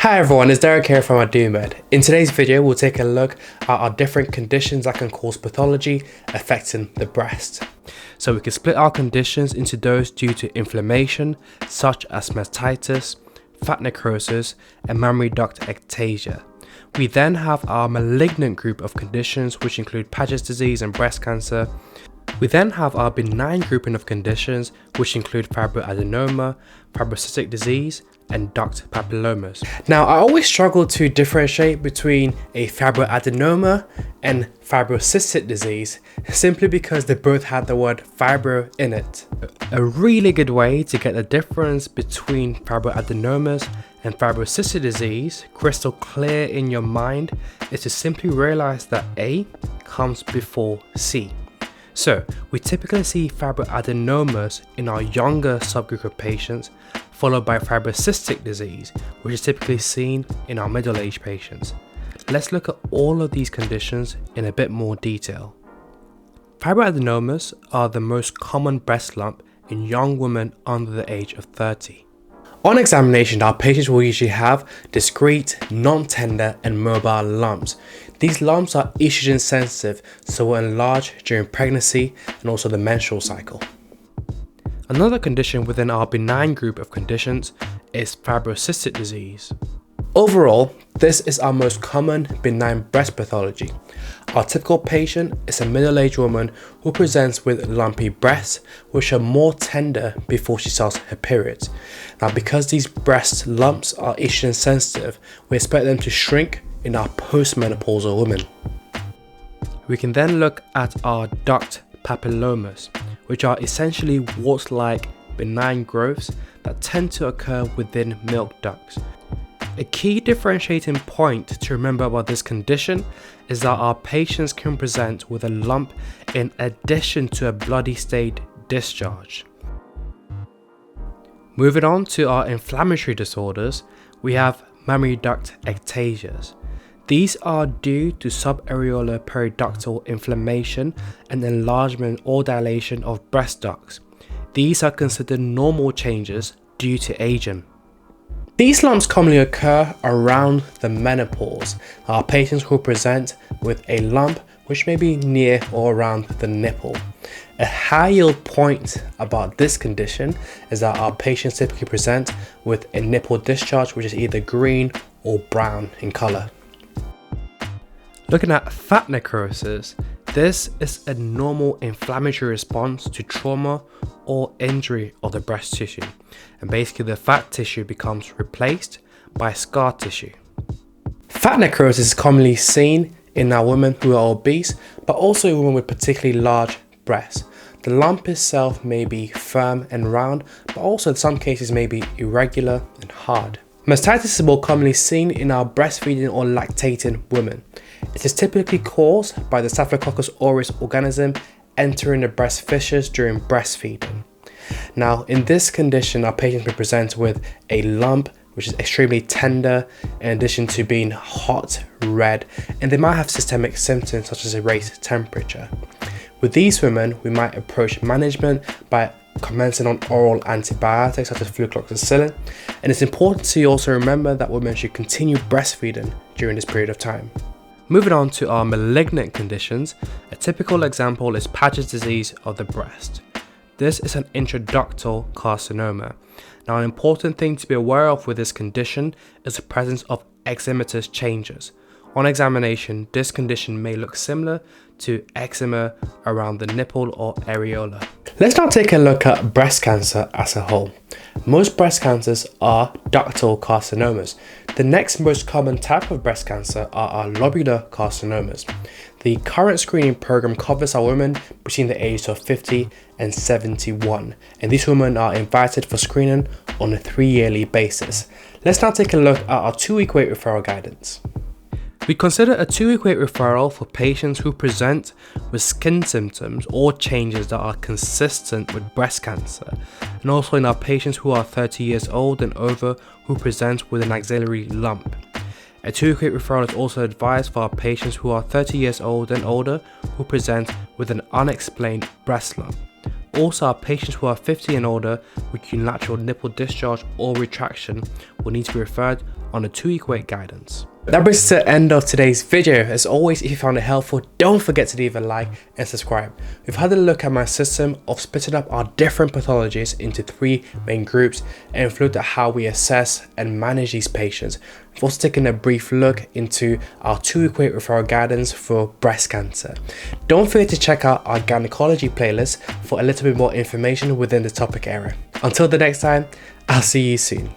Hi everyone, it's Derek here from AduMed. In today's video, we'll take a look at our different conditions that can cause pathology affecting the breast. So we can split our conditions into those due to inflammation, such as mastitis, fat necrosis, and mammary duct ectasia. We then have our malignant group of conditions, which include Paget's disease and breast cancer. We then have our benign grouping of conditions, which include Fibroadenoma, FibrocysticDisease, and duct papillomas. Now, I always struggle to differentiate between a Fibroadenoma and FibrocysticDisease simply because they both had the word fibro in it. A really good way to get the difference between Fibroadenomas and FibrocysticDisease crystal clear in your mind is to simply realize that A comes before C. So, we typically see fibroadenomas in our younger subgroup of patients, followed by fibrocystic disease, which is typically seen in our middle-aged patients. Let's look at all of these conditions in a bit more detail. Fibroadenomas are the most common breast lump in young women under the age of 30. On examination, our patients will usually have discrete, non-tender and mobile lumps. These lumps are estrogen sensitive, so will enlarge during pregnancy and also the menstrual cycle. Another condition within our benign group of conditions is fibrocystic disease. Overall, this is our most common benign breast pathology. Our typical patient is a middle-aged woman who presents with lumpy breasts, which are more tender before she starts her periods. Now, because these breast lumps are estrogen sensitive, we expect them to shrink in our postmenopausal women. We can then look at our duct papillomas, which are essentially wart-like benign growths that tend to occur within milk ducts. A key differentiating point to remember about this condition is that our patients can present with a lump in addition to a bloody state discharge. Moving on to our inflammatory disorders, we have mammary duct ectasias. These are due to subareolar periductal inflammation and enlargement or dilation of breast ducts. These are considered normal changes due to aging. These lumps commonly occur around the menopause. Our patients who present with a lump which may be near or around the nipple. A high yield point about this condition is that our patients typically present with a nipple discharge which is either green or brown in color. Looking at fat necrosis, this is a normal inflammatory response to trauma or injury of the breast tissue, and basically the fat tissue becomes replaced by scar tissue. Fat necrosis is commonly seen in our women who are obese, but also women with particularly large breasts. The lump itself may be firm and round, but also in some cases may be irregular and hard. Mastitis is more commonly seen in our breastfeeding or lactating women. It is typically caused by the Staphylococcus aureus organism entering the breast fissures during breastfeeding. Now, in this condition, our patients may present with a lump which is extremely tender, in addition to being hot, red, and they might have systemic symptoms such as a raised temperature. With these women, we might approach management by commencing on oral antibiotics such as flucloxacillin, and it's important to also remember that women should continue breastfeeding during this period of time. Moving on to our malignant conditions, a typical example is Paget's disease of the breast. This is an intraductal carcinoma. Now, an important thing to be aware of with this condition is the presence of eczematous changes. On examination, this condition may look similar to eczema around the nipple or areola. Let's now take a look at breast cancer as a whole. Most breast cancers are ductal carcinomas. The next most common type of breast cancer are our lobular carcinomas. The current screening program covers our women between the ages of 50 and 71, and these women are invited for screening on a 3-yearly basis. Let's now take a look at our 2-week wait referral guidance. We consider a 2-week wait referral for patients who present with skin symptoms or changes that are consistent with breast cancer, and also in our patients who are 30 years old and over who present with an axillary lump. A 2-week wait referral is also advised for our patients who are 30 years old and older who present with an unexplained breast lump. Also, our patients who are 50 and older with unilateral nipple discharge or retraction will need to be referred on the 2-week weight guidance. That brings us to the end of today's video. As always, if you found it helpful, don't forget to leave a like and subscribe. We've had a look at my system of splitting up our different pathologies into 3 main groups and looked at how we assess and manage these patients. We've also taken a brief look into our 2-week weight referral guidance for breast cancer. Don't forget to check out our gynecology playlist for a little bit more information within the topic area. Until the next time, I'll see you soon.